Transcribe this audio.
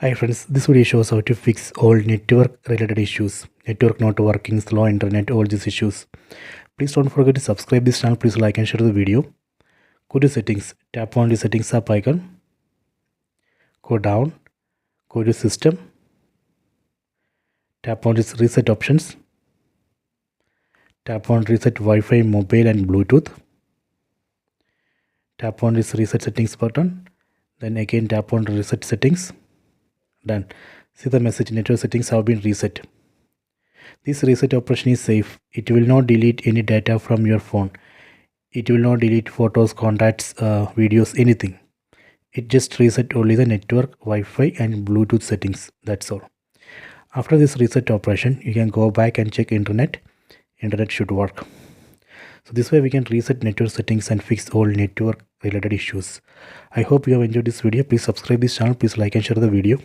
Hi friends, this video shows how to fix all network related issues, network not working, slow internet, all these issues. Please don't forget to subscribe this channel, please like and share the video. Go to settings, tap on the settings app icon, go down, go to system, tap on this reset options, tap on reset Wi-Fi, mobile and Bluetooth, tap on this reset settings button, then again tap on reset settings. Done. See the message, network settings have been reset. This reset operation is safe. It will not delete any data from your phone. It will not delete photos, contacts, videos, anything. It just reset only the network, Wi-Fi and Bluetooth settings. That's all. After this reset operation, you can go back and check internet. Internet should work. So this way we can reset network settings and fix all network related issues. I hope you have enjoyed this video. Please subscribe this channel. Please like and share the video.